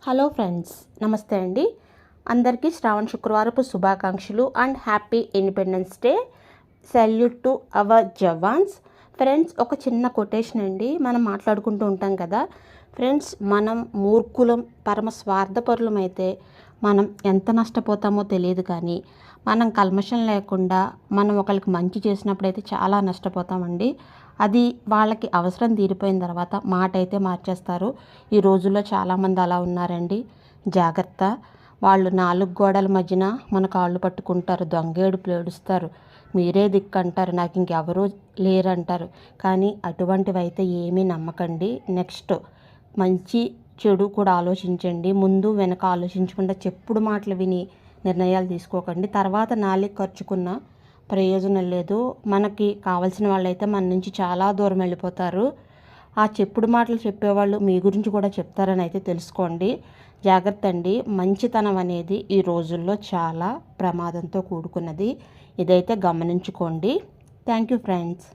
Hello friends, నమస్తే అండి. అందరికీ శ్రావణ శుక్రవారపు శుభాకాంక్షలు and happy independence day. Salute to our jawans. Friends, ఒక చిన్న కొటేషన్ అండి. మనం మాట్లాడుకుంటూ ఉంటాం కదా ఫ్రెండ్స్, మనం మూర్ఖులం, పరమ స్వార్థపరులం అయితే మనం ఎంత నష్టపోతామో తెలియదు. కానీ మనం కల్మషం లేకుండా మనం ఒకరికి మంచి చేసినప్పుడైతే చాలా నష్టపోతామండి. అది వాళ్ళకి అవసరం తీరిపోయిన తర్వాత మాట అయితే మార్చేస్తారు. ఈ రోజుల్లో చాలామంది అలా ఉన్నారండి. జాగ్రత్త. వాళ్ళు నాలుగు గోడల మధ్యన మన కాళ్ళు పట్టుకుంటారు, దొంగేడుపులు ఏడుస్తారు, మీరే దిక్కు అంటారు, నాకు ఇంకెవరూ లేరంటారు. కానీ అటువంటివి అయితే ఏమీ నమ్మకండి. నెక్స్ట్ మంచి చెడు కూడా ఆలోచించండి. ముందు వెనక ఆలోచించకుండా చెప్పుడు మాటలు విని నిర్ణయాలు తీసుకోకండి. తర్వాత నాలుగు ఖర్చుకున్న ప్రయోజనం లేదు. మనకి కావాల్సిన వాళ్ళైతే మన నుంచి చాలా దూరం వెళ్ళిపోతారు. ఆ చెప్పుడు మాటలు చెప్పేవాళ్ళు మీ గురించి కూడా చెప్తారని అయితే తెలుసుకోండి. జాగ్రత్త అండి. మంచితనం అనేది ఈ రోజుల్లో చాలా ప్రమాదంతో కూడుకున్నది. ఇదైతే గమనించుకోండి. Thank you friends.